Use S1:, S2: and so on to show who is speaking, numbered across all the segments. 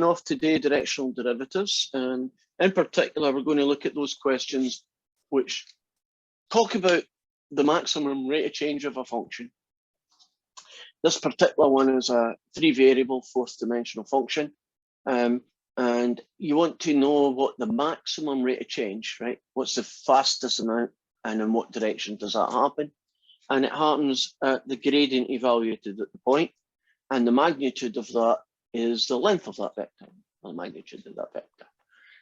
S1: off today directional derivatives, and in particular we're going to look at those questions which talk about the maximum rate of change of a function. This particular one is a 3-variable fourth dimensional function, and you want to know what the maximum rate of change, right? What's the fastest amount and in what direction does that happen? And it happens at the gradient evaluated at the point, and the magnitude of that is the length of that vector, the magnitude of that vector.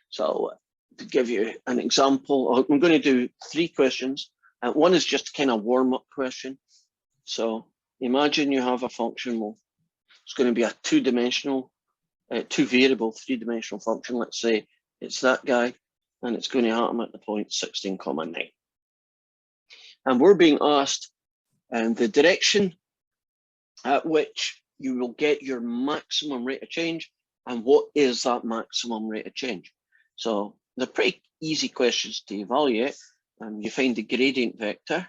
S1: So to give you an example, I'm going to do 3 questions. One is just kind of warm-up question. So imagine you have a function, well, it's going to be a 2-dimensional, 2-variable, 3-dimensional function. Let's say it's that guy, and it's going to happen at the point 16,9. And we're being asked the direction at which you will get your maximum rate of change, and what is that maximum rate of change. So they're pretty easy questions to evaluate. You find the gradient vector,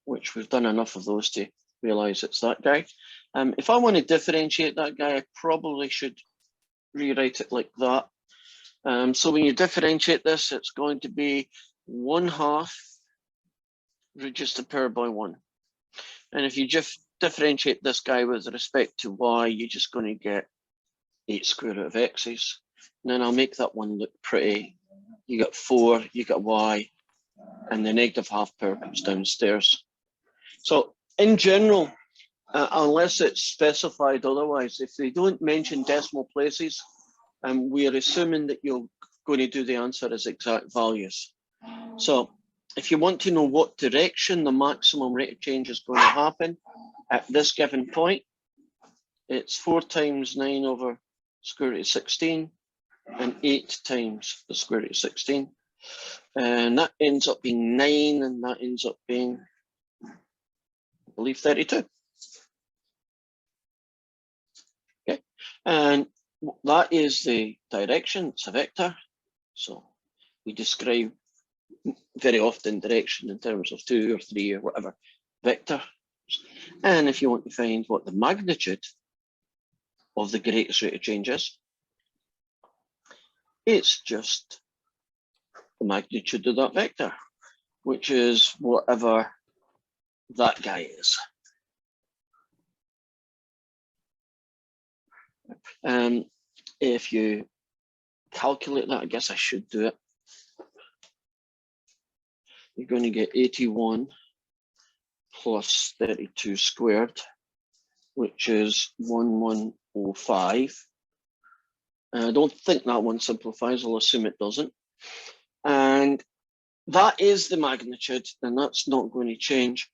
S1: which we've done enough of those to realize it's that guy. If I want to differentiate that guy, I probably should rewrite it like that. So when you differentiate this, it's going to be 1/2 reduced to the power by 1. And if you just differentiate this guy with respect to y, you're just going to get 8 square root of x's. And then I'll make that one look pretty. You got 4, you got y, and the -1/2 power comes downstairs. So in general, unless it's specified otherwise, if they don't mention decimal places, we're assuming that you're going to do the answer as exact values. So if you want to know what direction the maximum rate of change is going to happen at this given point, it's 4 times 9 over square root of 16 and 8 times the square root of 16. And that ends up being 9, and that ends up being, I believe, 32. Okay, and that is the direction. It's a vector. So we describe very often direction in terms of 2 or 3 or whatever vector. And if you want to find what the magnitude of the greatest rate of change is, it's just the magnitude of that vector, which is whatever that guy is. If you calculate that, I guess I should do it. You're going to get 81 plus 32 squared, which is 1105. I don't think that one simplifies, I'll assume it doesn't. And that is the magnitude, and that's not going to change.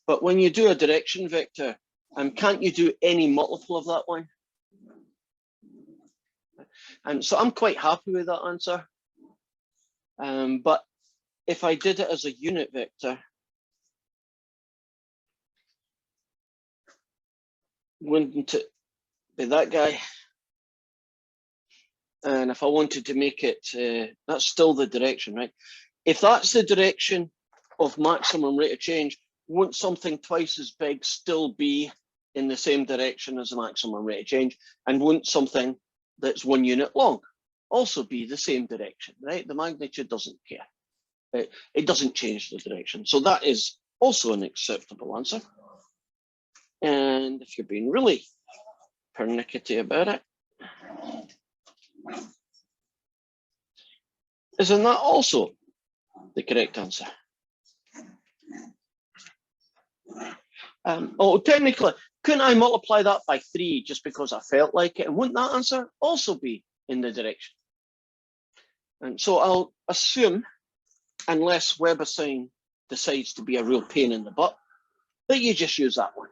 S1: But when you do a direction vector, can't you do any multiple of that one? And so I'm quite happy with that answer. But if I did it as a unit vector, wouldn't it be that guy? And if I wanted to make it, that's still the direction, right? If that's the direction of maximum rate of change, won't something twice as big still be in the same direction as the maximum rate of change? And won't something that's 1 unit long also be the same direction, right? The magnitude doesn't care. It doesn't change the direction. So that is also an acceptable answer. And if you're being really pernickety about it, isn't that also the correct answer? Oh, technically, couldn't I multiply that by 3 just because I felt like it? And wouldn't that answer also be in the direction? And so I'll assume, unless WebAssign decides to be a real pain in the butt, that you just use that one.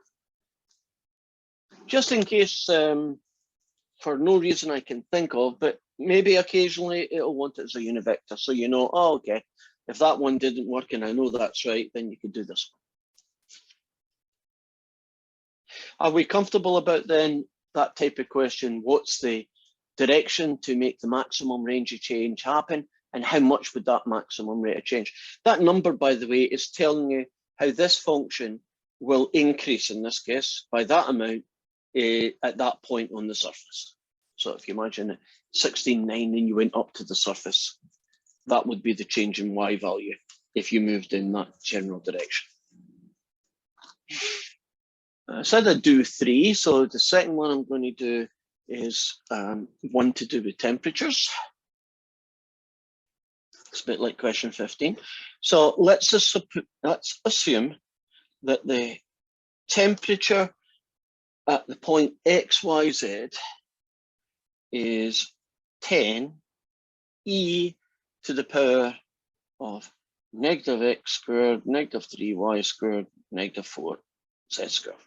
S1: Just in case, for no reason I can think of, but maybe occasionally it'll want it as a unit vector. So you know, oh, okay, if that one didn't work and I know that's right, then you could do this one. Are we comfortable about then that type of question? What's the direction to make the maximum range of change happen? And how much would that maximum rate of change? That number, by the way, is telling you how this function will increase, in this case, by that amount at that point on the surface. So if you imagine 16.9 and you went up to the surface, that would be the change in y value if you moved in that general direction. I said I'd do 3, so the second one I'm going to do is one to do with temperatures. It's a bit like question 15. So let's assume that the temperature at the point X, Y, Z is 10 e to the power of negative x squared, negative 3y squared, negative 4z squared.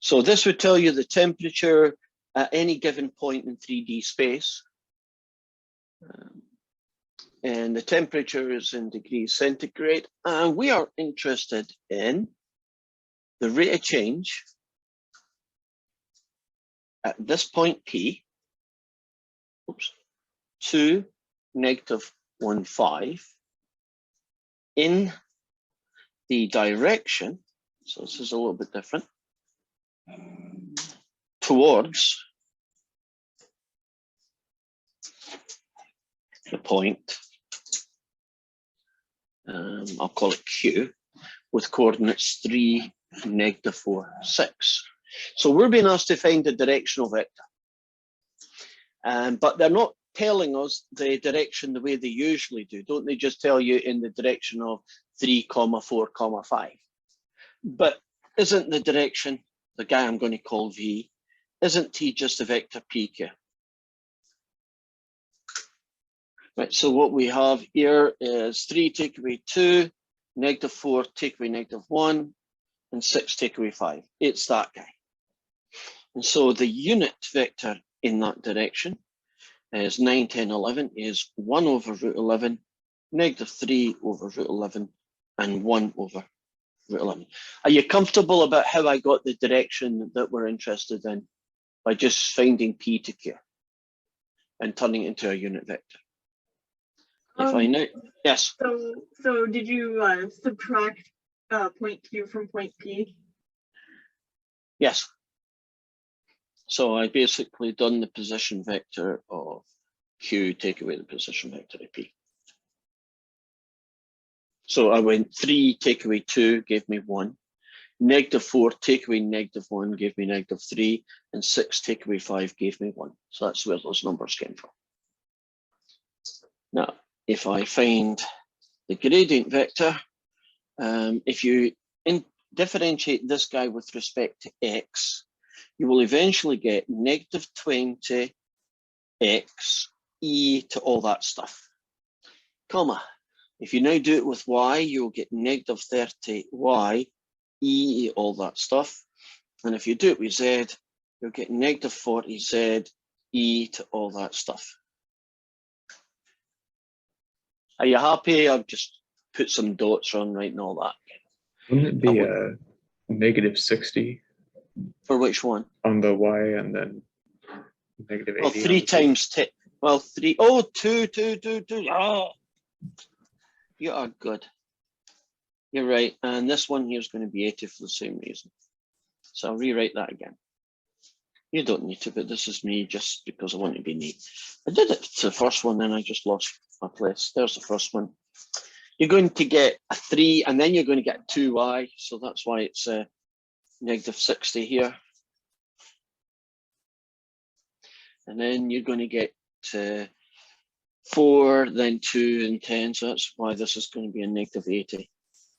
S1: So this would tell you the temperature at any given point in 3D space. And the temperature is in degrees centigrade. And we are interested in the rate of change at this point P, to negative 1,5 in the direction, so this is a little bit different, towards the point, I'll call it Q, with coordinates 3, negative 4, 6. So we're being asked to find the directional vector. But they're not telling us the direction the way they usually do. Don't they just tell you in the direction of 3, 4, 5? But isn't the direction, the guy I'm going to call V, isn't T just a vector PQ? Right, so what we have here is 3 take away 2, negative 4 take away negative 1, and 6 take away 5. It's that guy. And so the unit vector in that direction is 9, 10, 11 is 1 over root 11, negative 3 over root 11, and 1 over root 11. Are you comfortable about how I got the direction that we're interested in by just finding P to Q and turning it into a unit vector? If I know, yes.
S2: So did you subtract point Q from point P?
S1: Yes. So I basically done the position vector of Q, take away the position vector of P. So I went 3 take away 2 gave me 1. Negative 4 take away negative 1 gave me negative 3. And 6 take away 5 gave me 1. So that's where those numbers came from. Now, if I find the gradient vector, if you differentiate this guy with respect to x, you will eventually get negative 20 x e to all that stuff, comma. If you now do it with y, you'll get negative 30 y e all that stuff. And if you do it with z, you'll get negative 40 z e to all that stuff. Are you happy? I've just put some dots on right and all that.
S3: Wouldn't it be negative 60?
S1: For which one?
S3: On the y, and then negative 80.
S1: Well, 3 times 10. Well, 3. Oh, 2. Oh, you are good. You're right. And this one here is going to be 80 for the same reason. So I'll rewrite that again. You don't need to, but this is me just because I want to be neat. I did it to the first one, then I just lost my place. There's the first one. You're going to get a 3, and then you're going to get 2y. So that's why it's negative 60 here. And then you're going to get 4, then 2, and 10. So that's why this is going to be a negative 80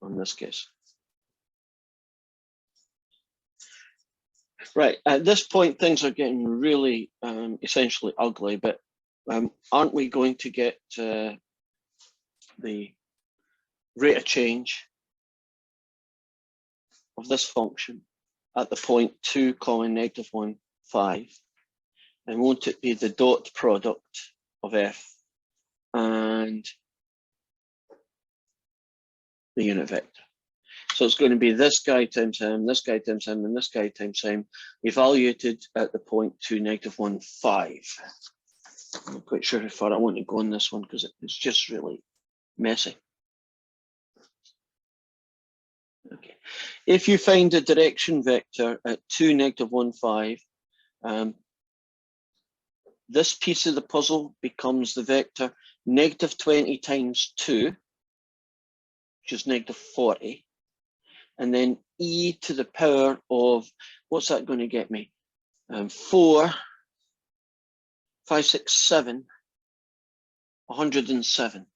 S1: on this case. Right, at this point, things are getting really essentially ugly, but aren't we going to get the rate of change of this function at the point 2, negative 1, 5? And won't it be the dot product of f and the unit vector? So it's going to be this guy times him, this guy times him, and this guy times him, evaluated at the point 2, negative 1, 5. I'm not quite sure how far I want to go on this one because it's just really messy. Okay, If you find a direction vector at 2, -1, 5, this piece of the puzzle becomes the vector -20 times 2, which is -40. And then e to the power of, what's that going to get me? 4, 5, 6, 7, 107.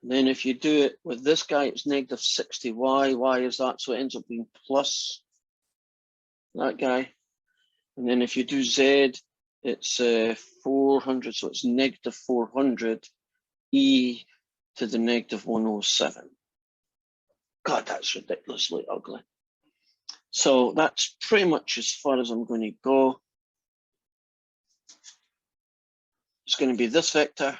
S1: And then if you do it with this guy, it's -60y. Why is that? So it ends up being plus that guy. And then if you do z, it's 400, so it's -400 e to the -107. God, that's ridiculously ugly. So that's pretty much as far as I'm going to go. It's going to be this vector,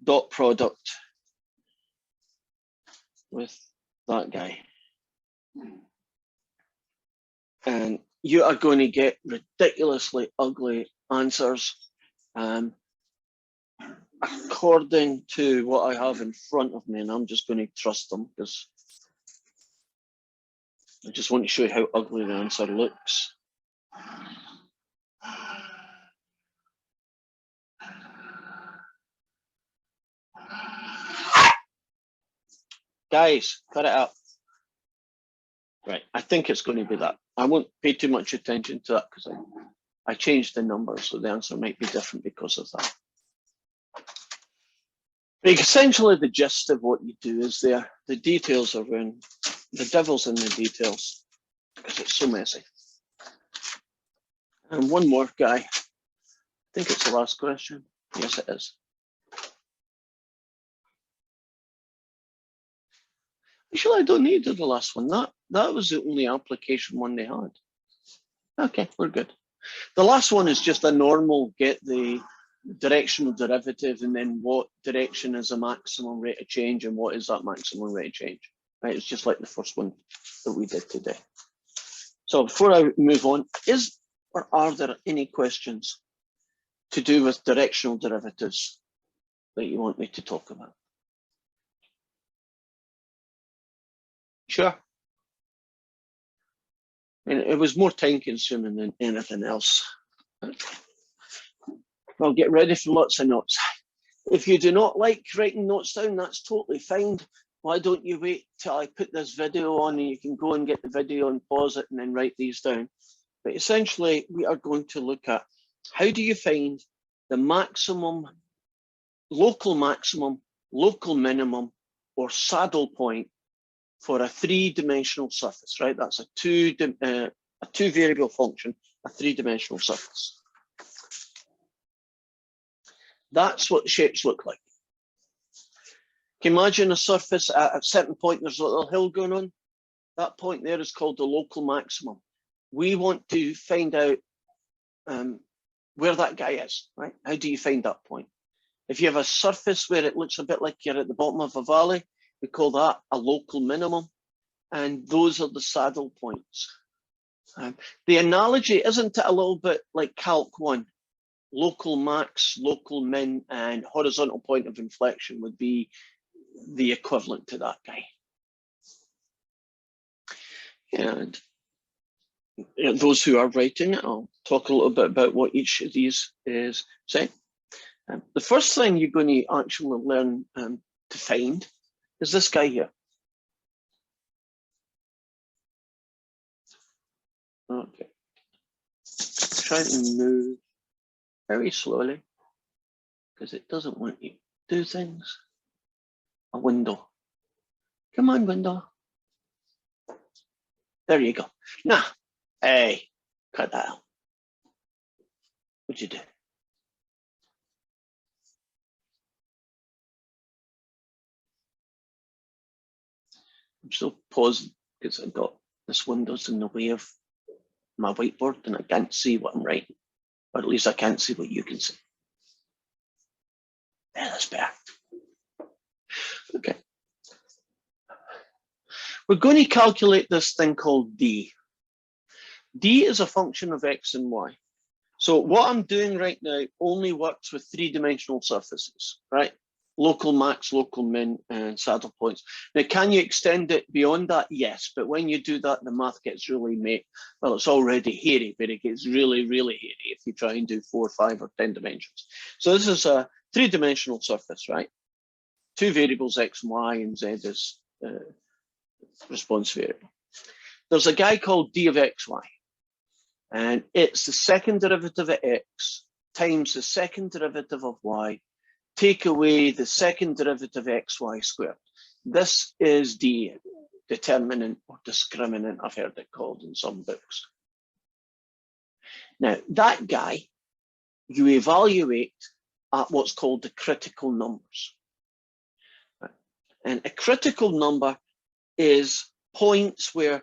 S1: dot product with that guy. And you are going to get ridiculously ugly answers. According to what I have in front of me, and I'm just going to trust them because I just want to show you how ugly the answer looks. Guys, cut it out. Right, I think it's going to be that. I won't pay too much attention to that because I changed the numbers, so the answer might be different because of that. But essentially, the gist of what you do is there. The details are in, the devil's in the details because it's so messy. And one more guy. I think it's the last question. Yes, it is. Actually, I don't need the last one. That was the only application one they had. Okay, we're good. The last one is just a normal get the directional derivative and then what direction is the maximum rate of change and what is that maximum rate of change. Right, it's just like the first one that we did today. So before I move on, is or are there any questions to do with directional derivatives that you want me to talk about? Sure. And it was more time consuming than anything else. Well, get ready for lots of notes. If you do not like writing notes down, that's totally fine. Why don't you wait till I put this video on and you can go and get the video and pause it and then write these down. But essentially, we are going to look at how do you find the maximum, local minimum, or saddle point for a 3-dimensional surface, right? That's a two variable function, a 3-dimensional surface. That's what the shapes look like. Can you imagine a surface at a certain point, there's a little hill going on? That point there is called the local maximum. We want to find out where that guy is, right? How do you find that point? If you have a surface where it looks a bit like you're at the bottom of a valley, we call that a local minimum. And those are the saddle points. The analogy, isn't it a little bit like Calc 1? Local max, local min, and horizontal point of inflection would be the equivalent to that guy. And those who are writing it, I'll talk a little bit about what each of these is saying. The first thing you're going to actually learn to find is this guy here. Okay. Trying to move very slowly because it doesn't want you to do things. A window. Come on, window. There you go. Nah. Hey, cut that out. What'd you do? I'm still pausing because I've got this window's in the way of my whiteboard and I can't see what I'm writing. Or at least I can't see what you can see. Yeah, that's better. Okay. We're going to calculate this thing called D. D is a function of X and Y. So what I'm doing right now only works with 3-dimensional surfaces, right? local max, local min, and saddle points. Now, can you extend it beyond that? Yes, but when you do that, the math gets really, well, it's already hairy, but it gets really, really hairy if you try and do 4, 5, or 10 dimensions. So this is a 3-dimensional surface, right? 2 variables, x and y, and z is response variable. There's a guy called d of xy, and it's the second derivative of x times the second derivative of y, take away the second derivative of xy squared. This is the determinant or discriminant, I've heard it called in some books. Now, that guy, you evaluate at what's called the critical numbers. And a critical number is points where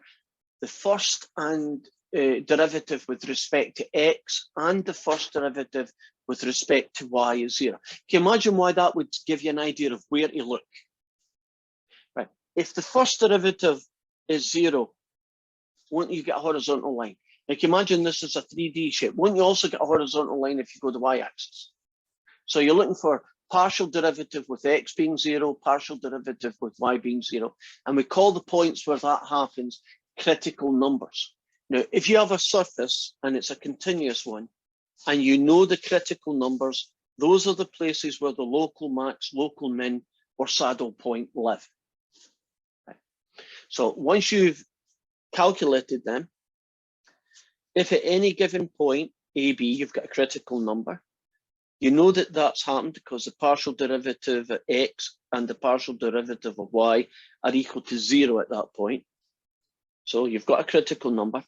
S1: the first and derivative with respect to x and the first derivative with respect to y is 0. Can you imagine why that would give you an idea of where to look? Right. If the first derivative is 0, won't you get a horizontal line? Now, can you imagine this is a 3D shape? Won't you also get a horizontal line if you go the y-axis? So you're looking for partial derivative with x being 0, partial derivative with y being 0. And we call the points where that happens critical numbers. Now, if you have a surface and it's a continuous one, and you know the critical numbers, those are the places where the local max, local min, or saddle point live. Right. So once you've calculated them, if at any given point, AB, you've got a critical number, you know that that's happened because the partial derivative of x and the partial derivative of y are equal to 0 at that point. So you've got a critical number.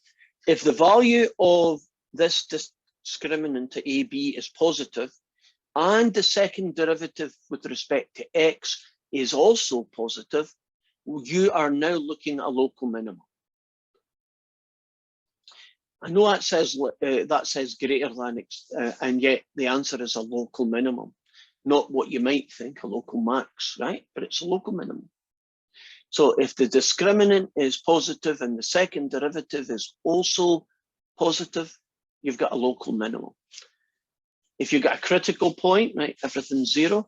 S1: If the value of this discriminant to AB is positive, and the second derivative with respect to x is also positive, you are now looking at a local minimum. I know that says greater than, and yet the answer is a local minimum, not what you might think a local max, right? But it's a local minimum. So if the discriminant is positive and the second derivative is also positive, you've got a local minimum. If you've got a critical point, right, everything's 0,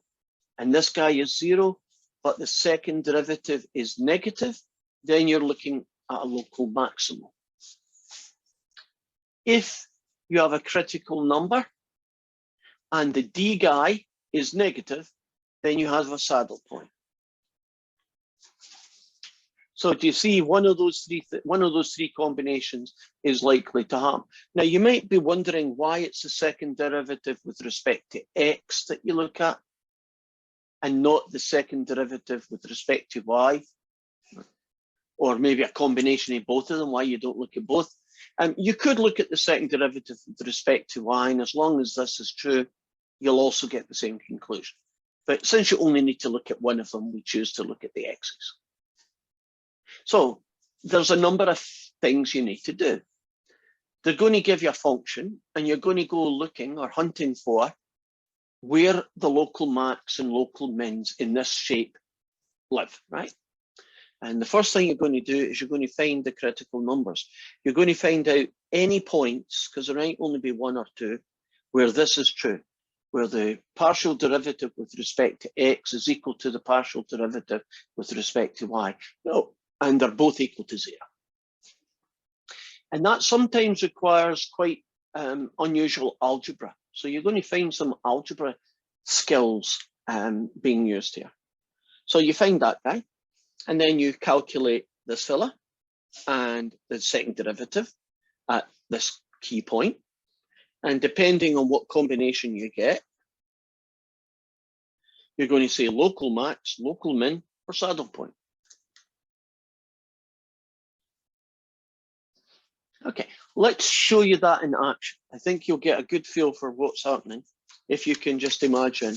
S1: and this guy is 0, but the second derivative is negative, then you're looking at a local maximum. If you have a critical number and the D guy is negative, then you have a saddle point. So do you see one of those three combinations is likely to happen? Now you might be wondering why it's the second derivative with respect to x that you look at and not the second derivative with respect to y, or maybe a combination of both of them, why you don't look at both. You could look at the second derivative with respect to y, and as long as this is true, you'll also get the same conclusion. But since you only need to look at one of them, we choose to look at the x's. So there's a number of things you need to do. They're going to give you a function, and you're going to go looking or hunting for where the local max and local mins in this shape live, right? And the first thing you're going to do is you're going to find the critical numbers. You're going to find out any points, because there might only be 1 or 2, where this is true, where the partial derivative with respect to x is equal to the partial derivative with respect to y. No, and they're both equal to 0. And that sometimes requires quite unusual algebra. So you're going to find some algebra skills being used here. So you find that guy, and then you calculate this fella and the second derivative at this key point. And depending on what combination you get, you're going to say local max, local min, or saddle point. Okay, let's show you that in action. I think you'll get a good feel for what's happening if you can just imagine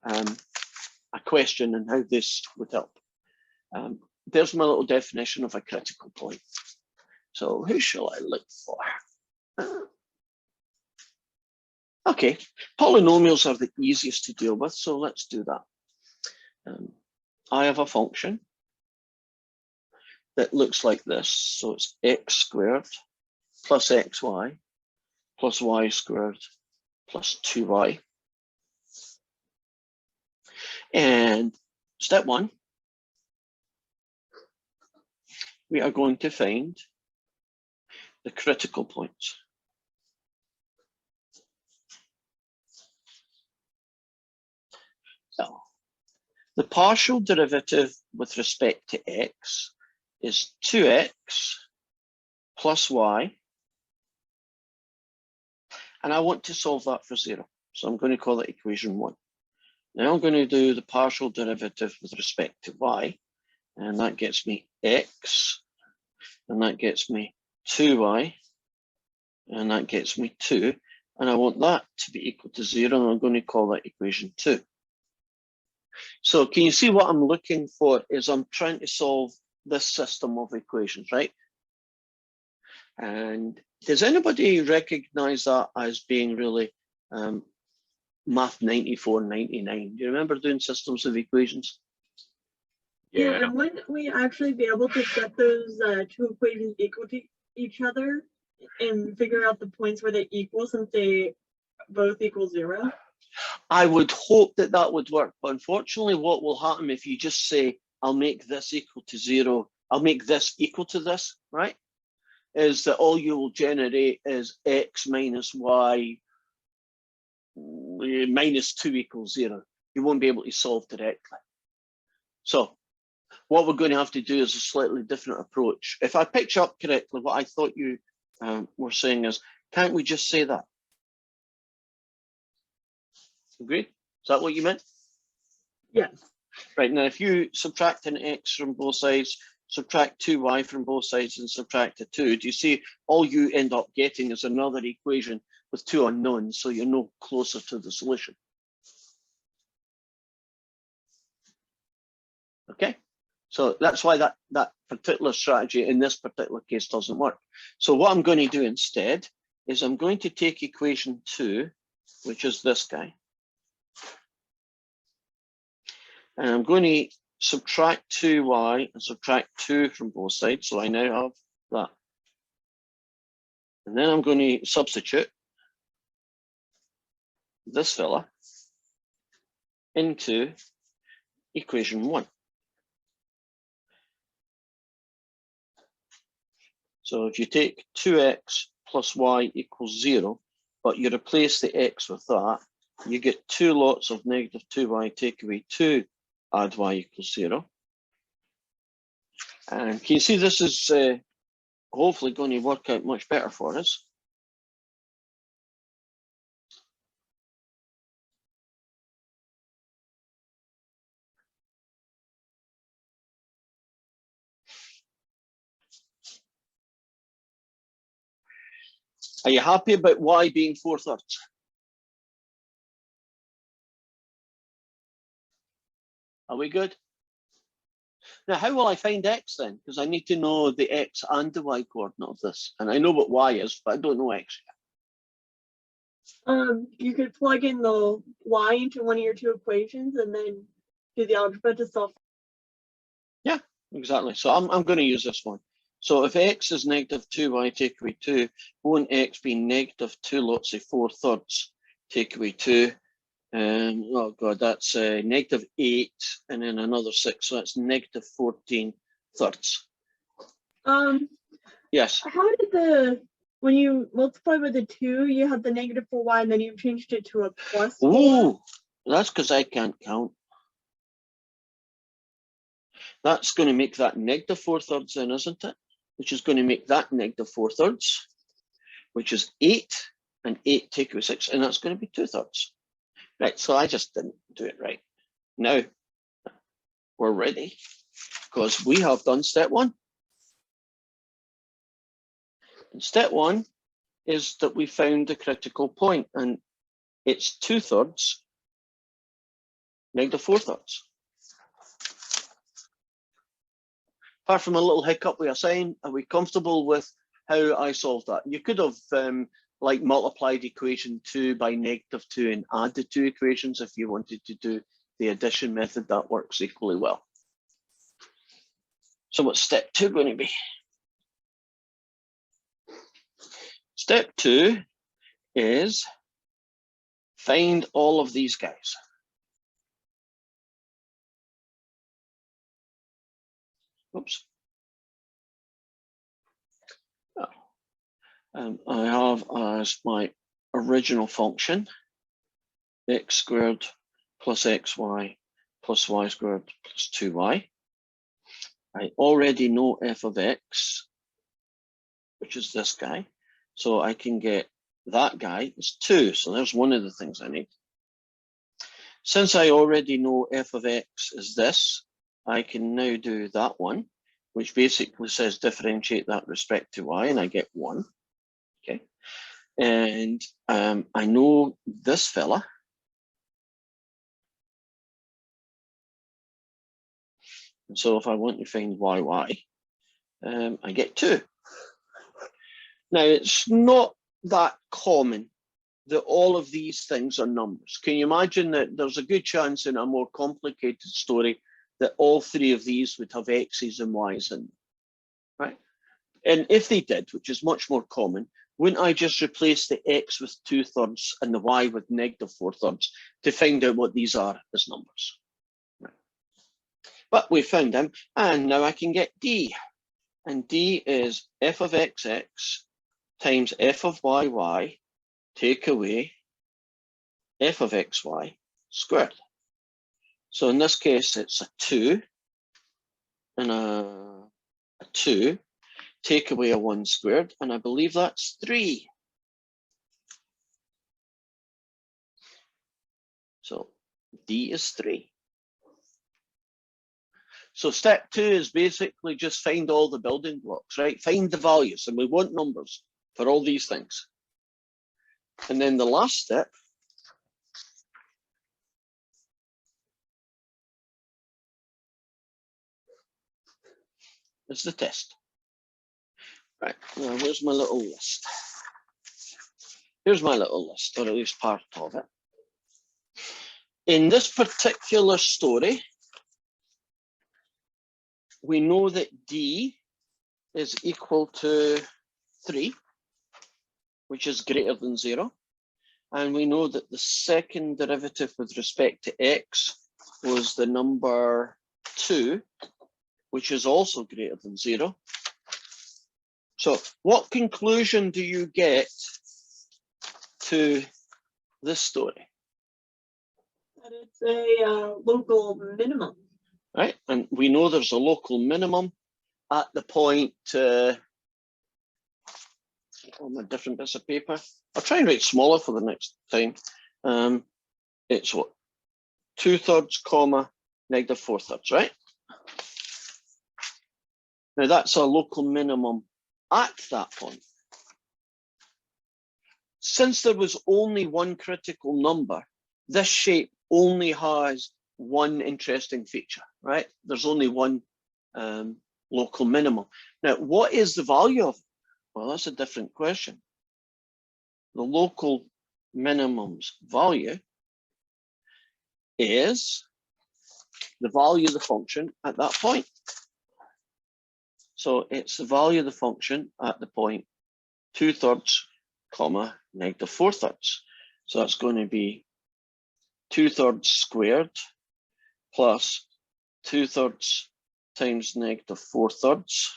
S1: a question and how this would help. There's my little definition of a critical point. So who shall I look for? Okay, polynomials are the easiest to deal with, so let's do that. I have a function that looks like this. So it's x squared plus xy plus y squared plus 2y. And step one, we are going to find the critical points. So the partial derivative with respect to x is 2x plus y. And I want to solve that for 0. So I'm going to call it equation 1. Now I'm going to do the partial derivative with respect to y. And that gets me x. And that gets me 2y. And that gets me 2. And I want that to be equal to 0. And I'm going to call that equation 2. So can you see what I'm looking for is I'm trying to solve this system of equations, right? And does anybody recognize that as being really Math 94, 99? Do you remember doing systems of equations?
S2: Yeah, and wouldn't we actually be able to set those two equations equal to each other and figure out the points where they equal since they both equal 0?
S1: I would hope that that would work, but unfortunately what will happen if you just say, I'll make this equal to 0, I'll make this equal to this, right? Is that all you will generate is x minus y minus 2 equals 0. You won't be able to solve directly. So what we're going to have to do is a slightly different approach. If I picked you up correctly, what I thought you were saying is, can't we just say that? Agreed? Is that what you meant?
S2: Yes.
S1: Right, now if you subtract an x from both sides, subtract 2y from both sides and subtract a 2, do you see all you end up getting is another equation with 2 unknowns, so you're no closer to the solution. Okay, so that's why that particular strategy in this particular case doesn't work. So what I'm going to do instead is I'm going to take equation 2, which is this guy, and I'm going to subtract 2y and subtract 2 from both sides. So I now have that. And then I'm going to substitute this fella into equation 1. So if you take 2x plus y equals 0, but you replace the x with that, you get 2 lots of negative 2y take away 2, add y equals 0. And can you see this is hopefully going to work out much better for us. Are you happy about y being 4/3? Are we good? Now, how will I find x then? Because I need to know the x and the y coordinate of this. And I know what y is, but I don't know x yet.
S2: You could plug in the y into one of your two equations and then do the algebra to solve.
S1: Yeah, exactly. So I'm going to use this one. So if x is negative 2y take away 2, won't x be negative 2 lots of 4/3 take away 2? Oh God, that's negative 8 and then another 6. So that's negative 14/3. Yes.
S2: How did when you multiply with the 2, you had the negative 4y and then you changed it to a plus 4?
S1: Ooh, that's because I can't count. That's going to make that negative 4/3 then, isn't it? Which is going to make that negative 4/3, which is 8, and 8 take away 6, and that's going to be 2/3. Right, so I just didn't do it right. Now, we're ready, because we have done step 1. And step 1 is that we found the critical point, and it's 2/3, negative 4/3. Apart from a little hiccup with a sign, are we comfortable with how I solved that? You could have like multiplied equation 2 by negative 2 and add the 2 equations if you wanted to do the addition method. That works equally well. So what's step 2 going to be? Step 2 is find all of these guys. Oops. I have as my original function x squared plus xy plus y squared plus 2y. I already know f of x, which is this guy. So I can get that guy is 2. So there's one of the things I need. Since I already know f of x is this, I can now do that one, which basically says differentiate that respect to y, and I get 1. Okay. And I know this fella. And so if I want to find yy, I get 2. Now, it's not that common that all of these things are numbers. Can you imagine that there's a good chance in a more complicated story that all 3 of these would have x's and y's in them, right? And if they did, which is much more common, wouldn't I just replace the x with 2/3 and the y with -4/3 to find out what these are as numbers? Right. But we found them, and now I can get d. And d is f of xx times f of yy take away f of xy squared. So in this case, it's a 2 and a 2, take away a 1 squared, and I believe that's 3. So d is 3. So step 2 is basically just find all the building blocks, right? Find the values, and we want numbers for all these things. And then the last step is the test. Right, now where's my little list? Here's my little list, or at least part of it. In this particular story, we know that d is equal to 3, which is greater than 0. And we know that the second derivative with respect to x was the number 2, which is also greater than 0. So what conclusion do you get to this story?
S2: That it's a local minimum.
S1: Right, and we know there's a local minimum at the point, on a different bits of paper. I'll try and write smaller for the next time. It's what? 2/3, comma, -4/3, right? Now that's a local minimum at that point. Since there was only one critical number, this shape only has one interesting feature, right? There's only one local minimum. Now, what is the value of it? Well, that's a different question. The local minimum's value is the value of the function at that point. So it's the value of the function at the point 2/3, comma, -4/3. So that's going to be 2/3 squared plus 2/3 times -4/3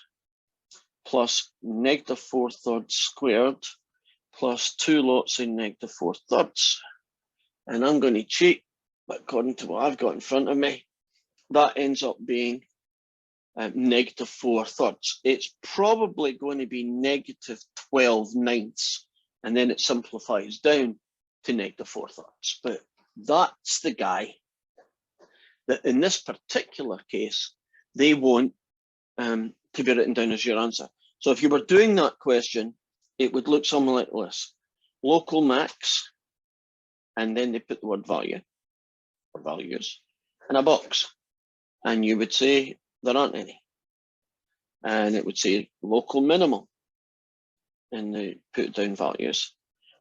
S1: plus -4/3 squared plus 2 lots in -4/3. And I'm going to cheat, but according to what I've got in front of me, that ends up being -4/3. It's probably going to be -12/9, and then it simplifies down to -4/3. But that's the guy that in this particular case, they want to be written down as your answer. So if you were doing that question, it would look something like this: local max, and then they put the word value or values in a box, and you would say there aren't any, and it would say local minimum, and they put down values,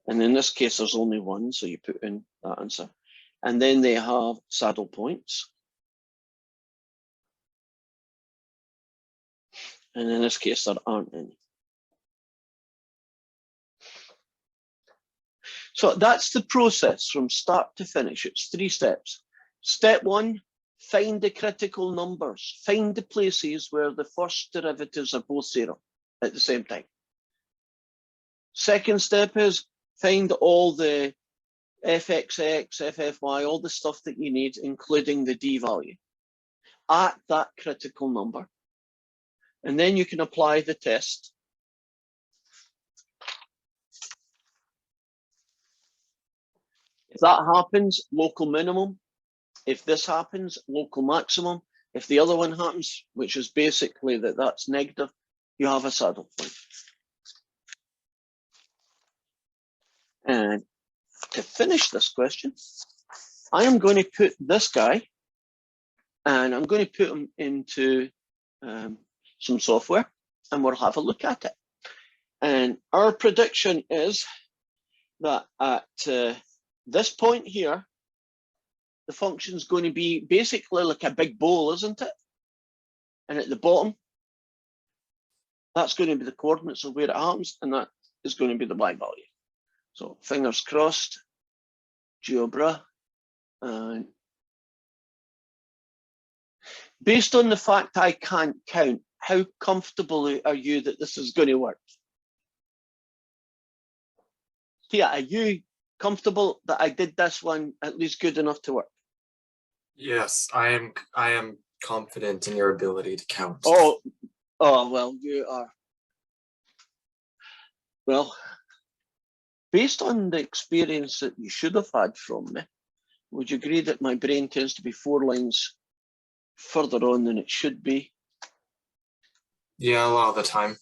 S1: and in this case there's only one, so you put in that answer, and then they have saddle points, and in this case there aren't any. So that's the process from start to finish. It's 3 steps. Step 1, find the critical numbers. Find the places where the first derivatives are both 0 at the same time. Second step is find all the fxx, ffy, all the stuff that you need, including the d value, at that critical number. And then you can apply the test. If that happens, local minimum. If this happens, local maximum. If the other one happens, which is basically that that's negative, you have a saddle point. And to finish this question, I am going to put this guy, and I'm going to put him into some software, and we'll have a look at it. And our prediction is that at this point here, the function is going to be basically like a big bowl, isn't it? And at the bottom, that's going to be the coordinates of where it happens, and that is going to be the y value. So fingers crossed, GeoBra. And based on the fact I can't count, how comfortable are you that this is going to work? Tia, are you comfortable that I did this one at least good enough to work?
S4: Yes, I am confident in your ability to count.
S1: Oh, well, you are. Well, based on the experience that you should have had from me, would you agree that my brain tends to be 4 lines further on than it should be?
S4: Yeah, a lot of the time.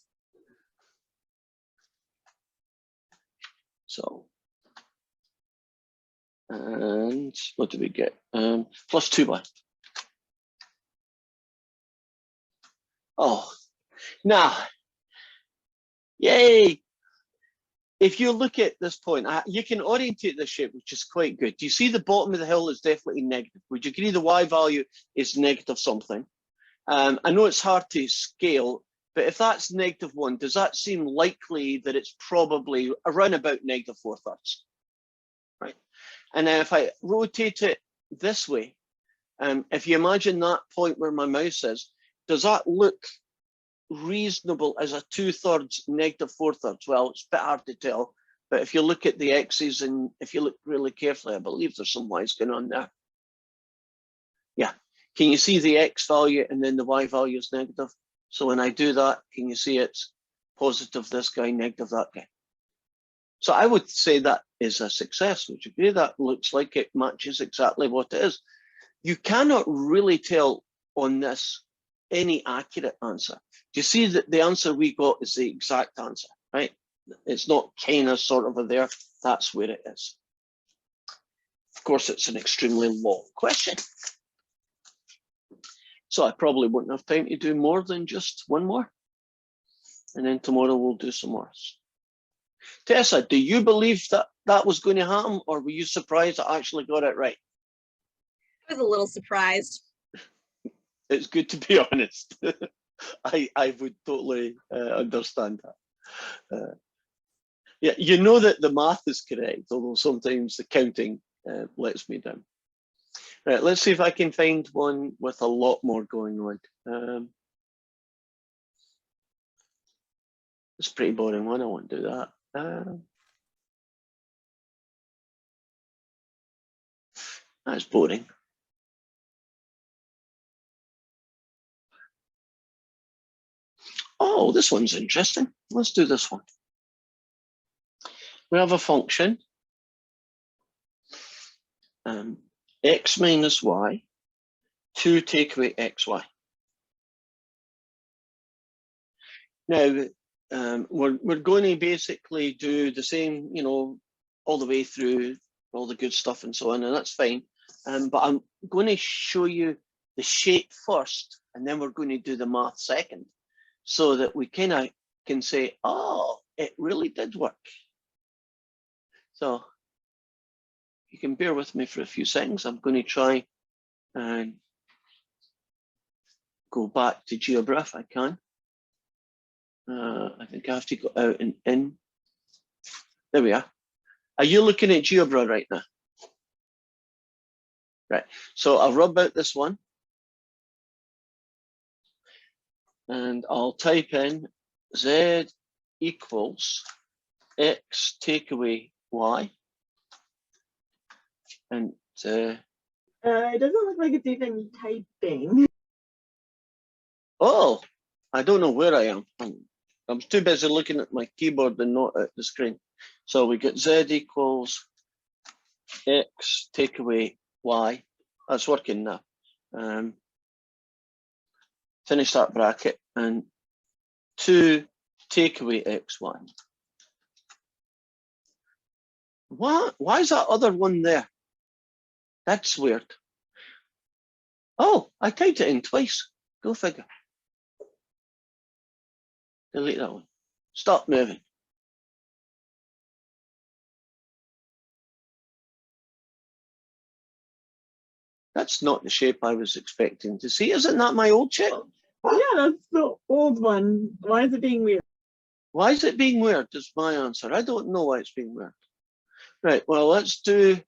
S1: So, and what do we get? Plus 2y. Oh, now, yay! If you look at this point, you can orientate this shape, which is quite good. Do you see the bottom of the hill is definitely negative? Would you agree the y value is negative something? I know it's hard to scale, but if that's -1, does that seem likely that it's probably around about -4/3? Right. And now if I rotate it this way, if you imagine that point where my mouse is, does that look reasonable as a 2/3 -4/3? Well, it's a bit hard to tell, but if you look at the x's and if you look really carefully, I believe there's some y's going on there. Yeah, can you see the x value and then the y value is negative? So when I do that, can you see it's positive this guy, negative that guy? So I would say that is a success. Would you agree? That looks like it matches exactly what it is. You cannot really tell on this any accurate answer. Do you see that the answer we got is the exact answer, right? It's not kind of sort of there. That's where it is. Of course, it's an extremely long question. So I probably wouldn't have time to do more than just one more. And then tomorrow we'll do some more. Tessa, do you believe that that was going to happen, or were you surprised I actually got it right?
S5: I was a little surprised.
S1: It's good to be honest. I would totally understand that. Yeah, you know that the math is correct, although sometimes the counting lets me down. Right, let's see if I can find one with a lot more going on. It's a pretty boring one, I won't do that. That's boring. Oh, this one's interesting. Let's do this one. We have a function, x minus y, 2 take away xy. Now, we're going to basically do the same, you know, all the way through all the good stuff and so on, and that's fine. But I'm going to show you the shape first, and then we're going to do the math second, so that we kind of can say, oh, it really did work. So you can bear with me for a few seconds. I'm going to try and go back to GeoBra if I can. I think I have to go out and in. There we are. Are you looking at GeoBra right now? Right. So I'll rub out this one. And I'll type in Z equals X take away Y. And
S2: It doesn't look like it's even typing.
S1: oh, I don't know where I am. I'm too busy looking at my keyboard and not at the screen. So we get Z equals X take away Y. That's working now. Finish that bracket and 2 take away XY. What? Why is that other one there? That's weird. Oh, I typed it in twice. Go figure. Delete that one. Stop moving. That's not the shape I was expecting to see. Isn't that my old shape?
S2: Yeah, that's the old one. Why is it being weird?
S1: Why is it being weird is my answer. I don't know why it's being weird. Right, well, let's do,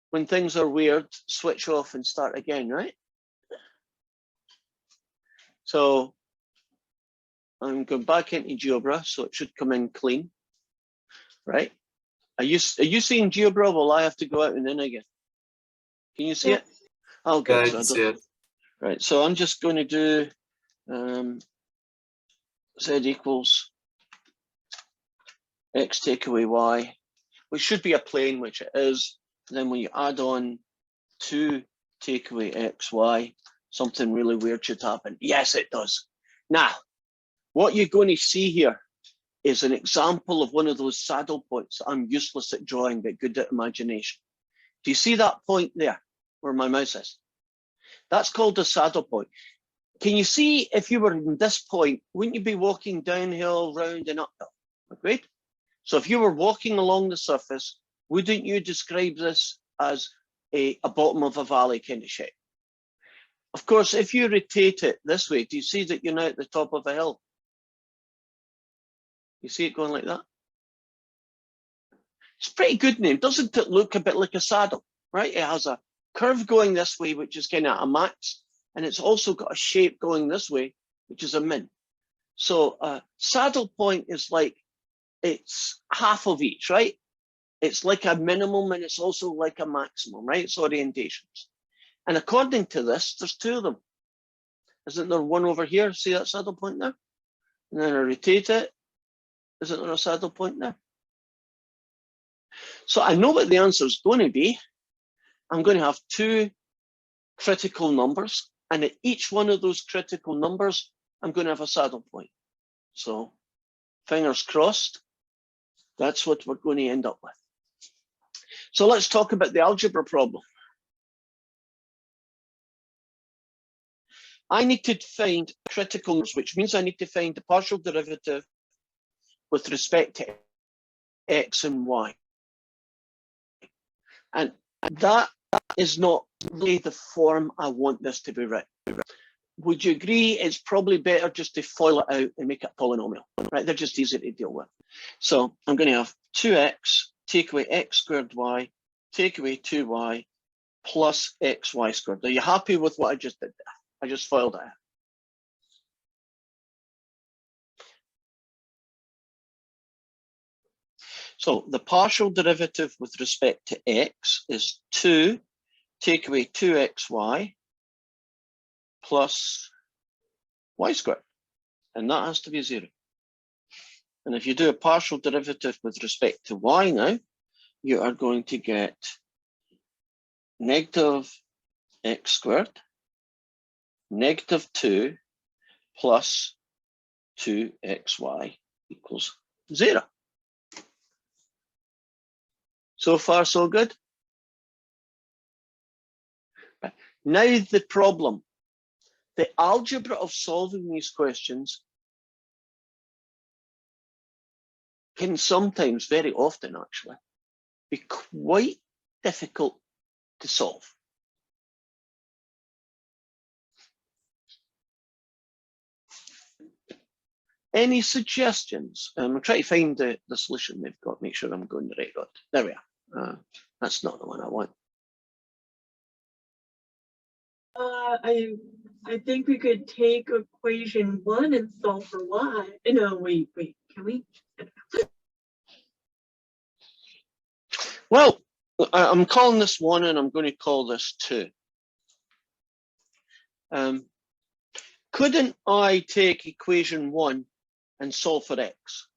S1: when things are weird, switch off and start again, right? So I'm going back into GeoBra, so it should come in clean, right? Are you seeing GeoBra? Will I have to go out and in again? Can you see it? Oh,
S4: Yeah,
S1: good.
S4: I
S1: So I
S4: can see
S1: don't-
S4: it.
S1: Right, so I'm just going to do Z equals X take away Y, which should be a plane, which it is. And then when you add on 2 take away X, Y, something really weird should happen. Yes, it does. Now, what you're going to see here is an example of one of those saddle points that I'm useless at drawing, but good at imagination. Do you see that point there where my mouse is? That's called a saddle point. Can you see if you were in this point, wouldn't you be walking downhill, round and uphill? Agreed? So if you were walking along the surface, wouldn't you describe this as a bottom of a valley kind of shape? Of course, if you rotate it this way, do you see that you're now at the top of a hill? You see it going like that? It's a pretty good name. Doesn't it look a bit like a saddle, right? It has a curve going this way, which is kind of a max, and it's also got a shape going this way, which is a min. So saddle point is like, it's half of each, right? It's like a minimum and it's also like a maximum, right? It's orientations. And according to this, there's 2 of them. Isn't there one over here? See that saddle point there? And then I rotate it. Isn't there a saddle point there? So I know what the answer is going to be. I'm going to have 2 critical numbers. And at each one of those critical numbers, I'm going to have a saddle point. So fingers crossed, that's what we're going to end up with. So let's talk about the algebra problem. I need to find critical numbers, which means I need to find the partial derivative with respect to X and Y. And that is not really the form I want this to be written. Would you agree it's probably better just to FOIL it out and make it a polynomial, right? They're just easier to deal with. So I'm going to have 2x take away x squared y, take away 2y plus xy squared. Are you happy with what I just did there? I just FOILed it out. So the partial derivative with respect to x is 2 take away 2xy plus y squared. And that has to be 0. And if you do a partial derivative with respect to y now, you are going to get negative x squared, negative 2 plus 2xy equals 0. So far, so good. Right. Now the problem. The algebra of solving these questions can sometimes, very often actually, be quite difficult to solve. Any suggestions? I'm trying to find the solution they've got, make sure I'm going the right road. There we are. That's not the one I want.
S2: I I think we could take equation 1 and solve for y. No, wait, can we?
S1: Well, I'm calling this 1 and I'm going to call this 2. Couldn't I take equation 1 and solve for x?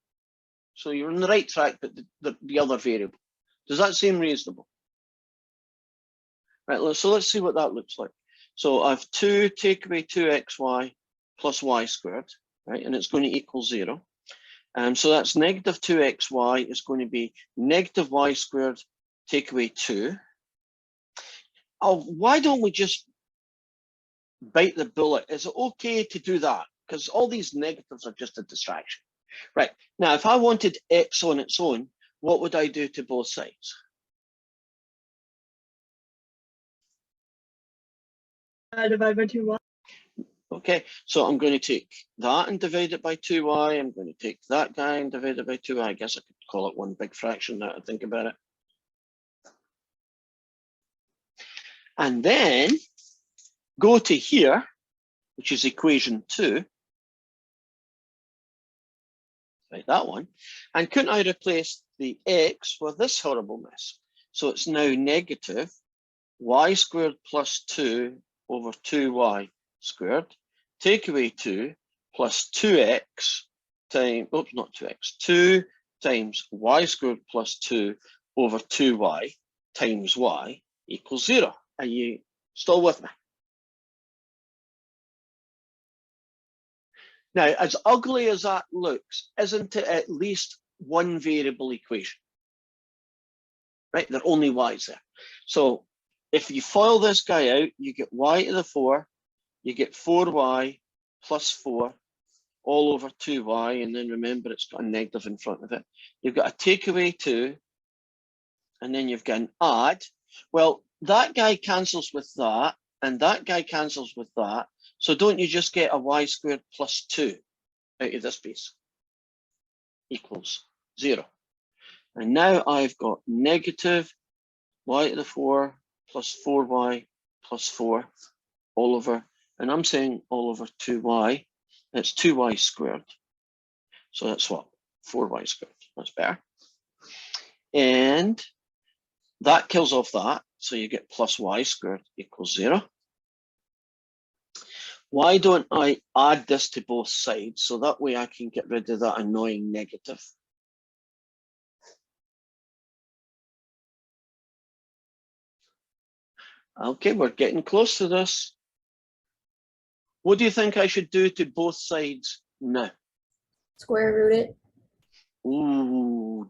S1: So you're on the right track, but the other variable. Does that seem reasonable? Right, so let's see what that looks like. So I have 2 take away 2xy plus y squared, right? And it's going to equal 0. So that's negative 2xy is going to be negative y squared take away 2. Oh, why don't we just bite the bullet? Is it okay to do that? Because all these negatives are just a distraction. Right, now if I wanted x on its own, what would I do to both sides?
S2: Divide by 2y.
S1: Okay, so I'm going to take that and divide it by 2y. I'm going to take that guy and divide it by 2y. I guess I could call it one big fraction now I think about it. And then go to here, which is equation 2. Right, that one. And couldn't I replace the x with this horrible mess? So it's now negative y squared plus 2 over 2y squared, take away 2 plus 2x times, oops, not 2x, 2 times y squared plus 2 over 2y times y equals 0. Are you still with me? Now, as ugly as that looks, isn't it at least one variable equation? Right, there are only y's there. So if you FOIL this guy out, you get y to the 4, you get 4y plus 4 all over 2y, and then remember it's got a negative in front of it. You've got a take away 2, and then you've got an add. Well, that guy cancels with that, and that guy cancels with that. So don't you just get a y squared plus 2 out of this piece? Equals 0. And now I've got negative y to the 4 plus 4y plus 4 all over, and I'm saying all over 2y. It's 2y squared. So that's what? 4y squared. That's better. And that kills off that. So you get plus y squared equals 0. Why don't I add this to both sides? So that way I can get rid of that annoying negative. Okay, we're getting close to this. What do you think I should do to both sides now?
S6: Square root it.
S1: Ooh,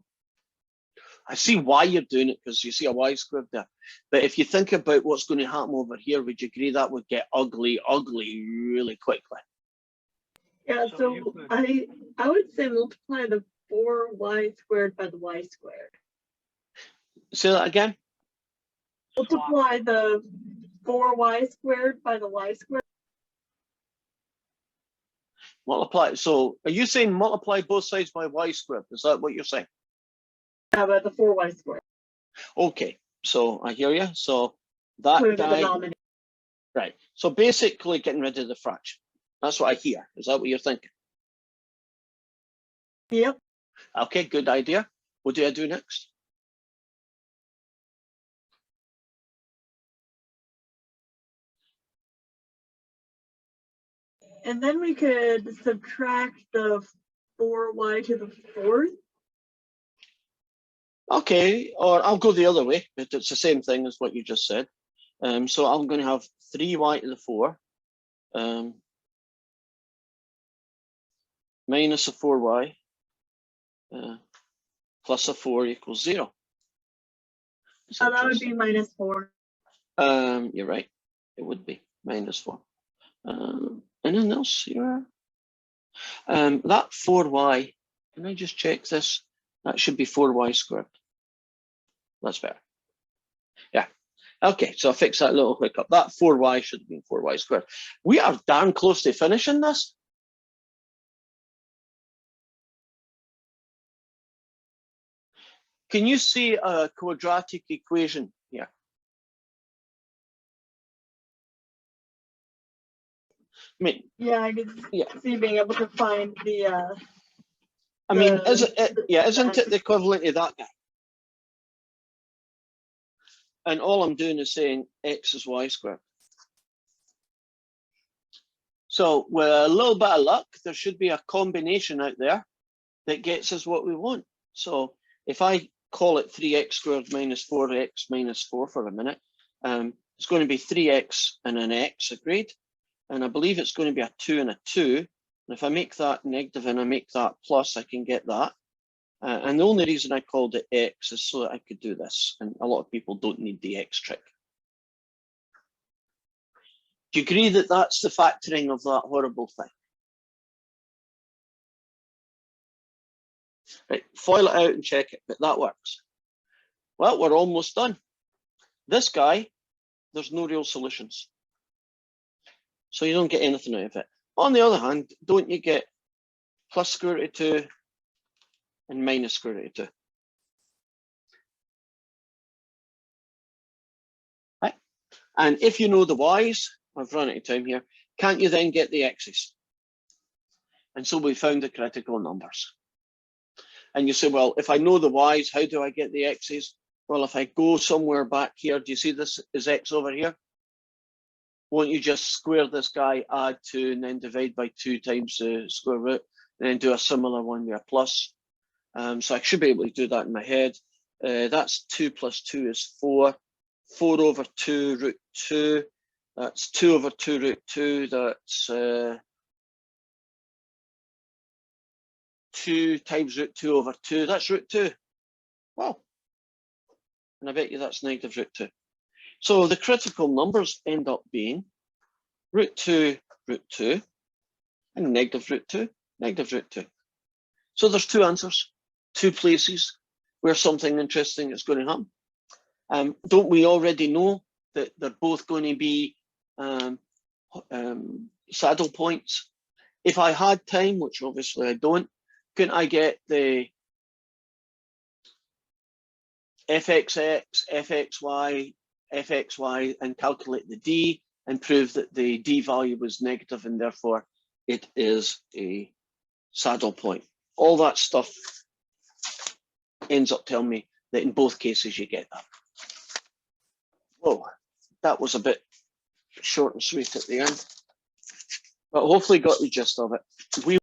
S1: I see why you're doing it, because you see a y squared there. But if you think about what's going to happen over here, would you agree that would get ugly really quickly?
S2: Yeah, so I would say multiply the 4y squared by the y squared.
S1: Say that again.
S2: Multiply the 4y squared by the y squared.
S1: Multiply. So are you saying multiply both sides by y squared? Is that what you're saying?
S2: Yeah, by the 4y squared.
S1: Okay, so I hear you. So that
S2: Include the
S1: guy,
S2: denominator.
S1: right. So basically getting rid of the fraction. That's what I hear. Is that what you're thinking?
S2: Yep.
S1: Okay, good idea. What do I do next?
S2: And then we could subtract the 4y to the 4th.
S1: Okay, or I'll go the other way, but it's the same thing as what you just said. So I'm going to have 3y to the 4 minus a 4y plus a 4 equals 0.
S2: So that would be minus 4.
S1: You're right. It would be minus 4. Anything else here? That 4y, can I just check this? That should be 4y squared. That's better. Yeah. Okay, so I fixed that little hiccup. That 4y should have been 4y squared. We are darn close to finishing this. Can you see a quadratic equation here? mean,
S2: Yeah, I could
S1: Yeah.
S2: see being able to find the
S1: I mean,
S2: The-
S1: isn't it the equivalent of that guy? And all I'm doing is saying x is y squared. So with a little bit of luck, there should be a combination out there that gets us what we want. So if I call it 3x squared minus 4x minus 4 for a minute, it's going to be 3x and an x, agreed? And I believe it's going to be a 2 and a 2. And if I make that negative and I make that plus, I can get that. And the only reason I called it x is so that I could do this. And a lot of people don't need the x trick. Do you agree that that's the factoring of that horrible thing? Right, foil it out and check it, but that works. Well, we're almost done. This guy, there's no real solutions. So you don't get anything out of it. On the other hand, don't you get plus square root of 2 and minus square root of 2? Right? And if you know the y's, I've run out of time here, can't you then get the x's? And so we found the critical numbers. And you say, well, if I know the y's, how do I get the x's? Well, if I go somewhere back here, do you see this is x over here? Won't you just square this guy, add 2, and then divide by 2 times the square root, and then do a similar one with a plus? So I should be able to do that in my head. That's 2 plus 2 is 4. 4 over 2 root 2. That's 2 over 2 root 2. That's 2 times root 2 over 2. That's root 2. Wow. And I bet you that's negative root 2. So the critical numbers end up being root 2, and negative root 2, negative root 2. So there's two answers, two places where something interesting is going to happen. Don't we already know that they're both going to be saddle points? If I had time, which obviously I don't, couldn't I get the fxx, fxy, fxy and calculate the d and prove that the d value was negative and therefore it is a saddle point? All that stuff ends up telling me that in both cases you get that. Whoa, that was a bit short and sweet at the end, but hopefully got the gist of it.